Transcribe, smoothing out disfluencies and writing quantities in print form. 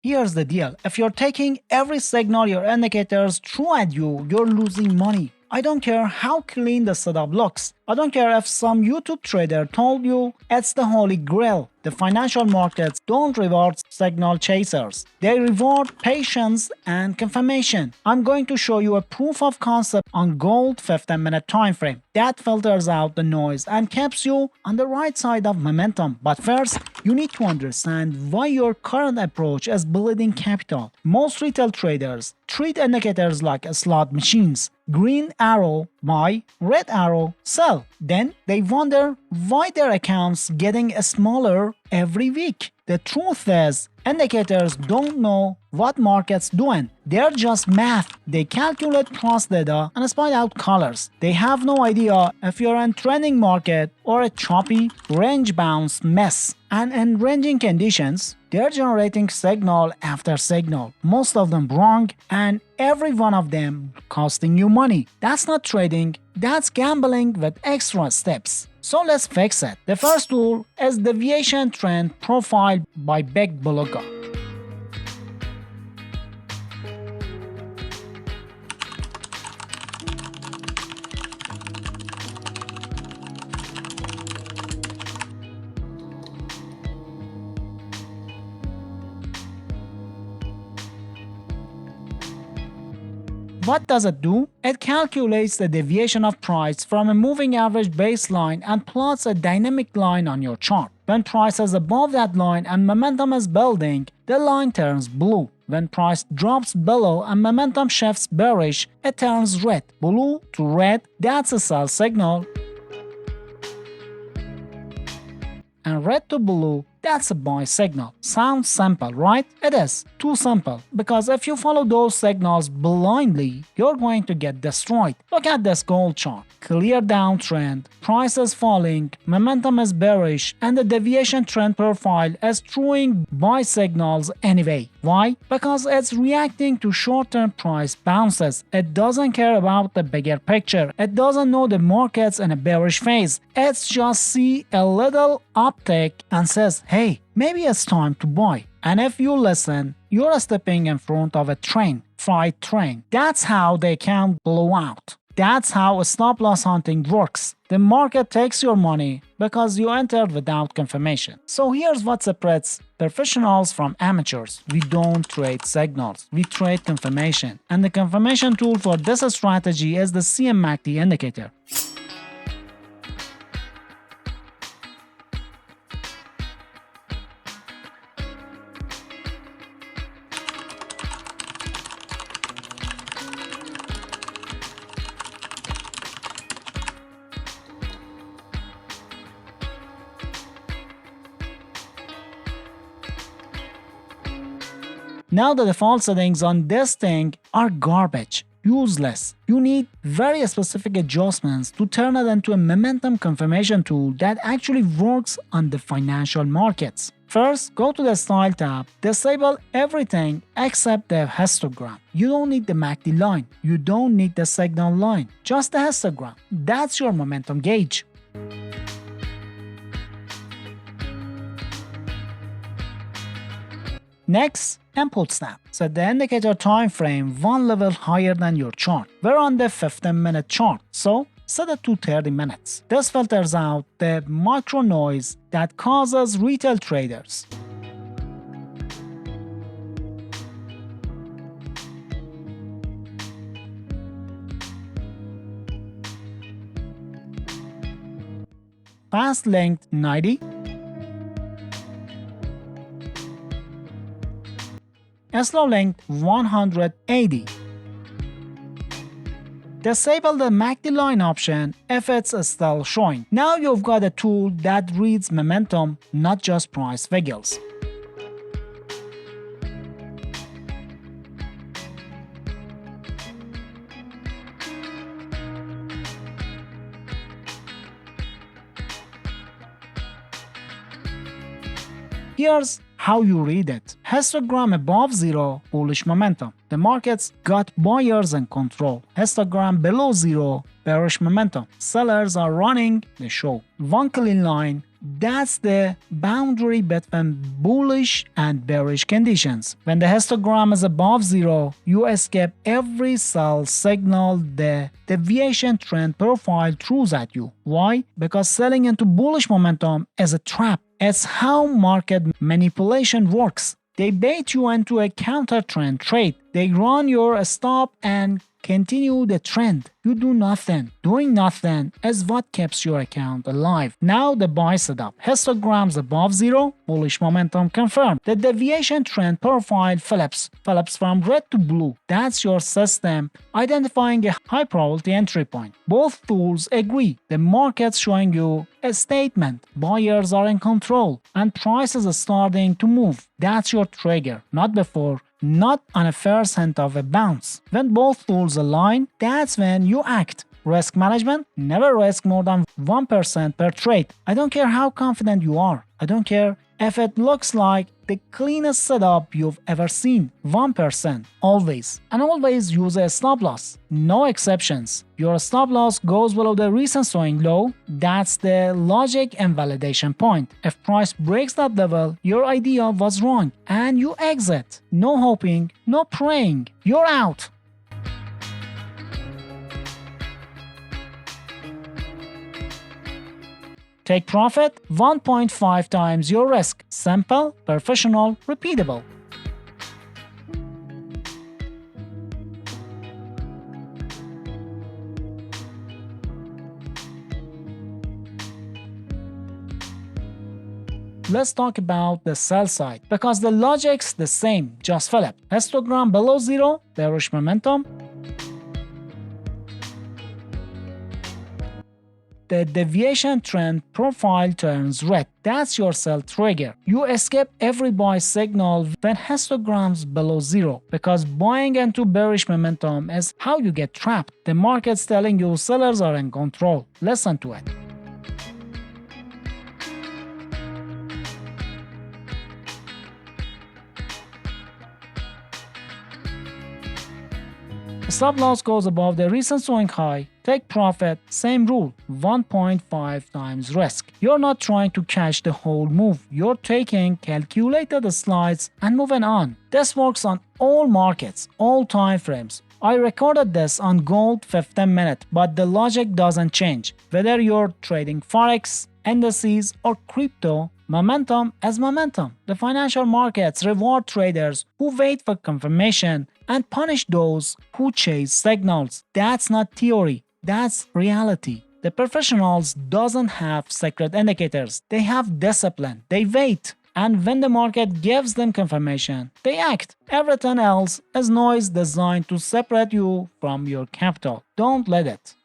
Here's the deal. If you're taking every signal your indicators throw at you, you're losing money. I don't care how clean the setup looks. I don't care if some YouTube trader told you it's the holy grail. The financial markets don't reward signal chasers. They reward patience and confirmation. I'm going to show you a proof of concept on gold 15-minute time frame that filters out the noise and keeps you on the right side of momentum. But first, you need to understand why your current approach is bleeding capital. Most retail traders treat indicators like slot machines. Green arrow buy, red arrow sell. Then they wonder why their accounts getting smaller every week. The truth is, indicators don't know what market's doing. They're just math. They calculate cross data and spit out colors. They have no idea if you're in trending market or a choppy, range-bound mess. And in ranging conditions, they're generating signal after signal, most of them wrong, and every one of them costing you money. That's not trading, that's gambling with extra steps. So let's fix it. The first tool is Deviation Trend Profile by Big Beluga. What does it do? It calculates the deviation of price from a moving average baseline and plots a dynamic line on your chart. When price is above that line and momentum is building, the line turns blue. When price drops below and momentum shifts bearish, it turns red. Blue to red, that's a sell signal. And red to blue, that's a buy signal. Sounds simple, right? It is. Too simple. Because if you follow those signals blindly, you're going to get destroyed. Look at this gold chart. Clear downtrend, price is falling, momentum is bearish, and the deviation trend profile is throwing buy signals anyway. Why? Because it's reacting to short-term price bounces. It doesn't care about the bigger picture. It doesn't know the market's in a bearish phase. It's just see a little uptick and says, hey, maybe it's time to buy. And if you listen, you're stepping in front of a train, freight train. That's how they can blow out. That's how stop loss hunting works. The market takes your money because you entered without confirmation. So here's what separates professionals from amateurs. We don't trade signals, we trade confirmation. And the confirmation tool for this strategy is the CMACD indicator. Now the default settings on this thing are garbage, useless. You need very specific adjustments to turn it into a momentum confirmation tool that actually works on the financial markets. First, go to the Style tab, disable everything except the histogram. You don't need the MACD line, you don't need the signal line, just the histogram. That's your momentum gauge. Next, input snap. Set the indicator time frame one level higher than your chart. We're on the 15-minute chart, so set it to 30 minutes. This filters out the micro noise that causes retail traders. Fast length 90. Slow length 180. Disable the MACD line option if it's still showing. Now you've got a tool that reads momentum, not just price figures. Here's how you read it. Histogram above zero, bullish momentum. The market's got buyers in control. Histogram below zero, bearish momentum. Sellers are running the show. One clean line, That's the boundary between bullish and bearish conditions. When the histogram is above zero, you escape every sell signal the deviation trend profile throws at you. Why? Because selling into bullish momentum is a trap. It's how market manipulation works. They bait you into a counter trend trade. They run your stop and continue the trend. You do nothing. Doing nothing is what keeps your account alive. Now the buy setup. Histograms above zero, bullish momentum confirmed. The deviation trend profile flips from red to blue. That's your system identifying a high probability entry point. Both tools agree. The market's showing you a statement. Buyers are in control and prices are starting to move. That's your trigger, not before. Not on a first hint of a bounce. When both tools align, that's when you act. Risk management: never risk more than 1% per trade. I don't care how confident you are. I don't care if it looks like the cleanest setup you've ever seen. 1%. Always. And always use a stop loss. No exceptions. Your stop loss goes below the recent swing low. That's the logic and validation point. If price breaks that level, your idea was wrong and you exit. No hoping, no praying. You're out. Take profit 1.5 times your risk. Simple, professional, repeatable. Let's talk about the sell side, because the logic's the same, just flip. Histogram below zero, bearish momentum. The deviation trend profile turns red. That's your sell trigger. You escape every buy signal when histograms below zero, because buying into bearish momentum is how you get trapped. The market's telling you sellers are in control. Listen to it. Stop loss goes above the recent swing high. Take profit, same rule, 1.5 times risk. You're not trying to catch the whole move. You're taking calculated slides and moving on. This works on all markets, all time frames. I recorded this on gold 15 minutes, but the logic doesn't change. Whether you're trading forex, indices, or crypto, momentum is momentum. The financial markets reward traders who wait for confirmation and punish those who chase signals. That's not theory, that's reality. The professionals doesn't have secret indicators. They have discipline. They wait. And when the market gives them confirmation, they act. Everything else is noise designed to separate you from your capital. Don't let it.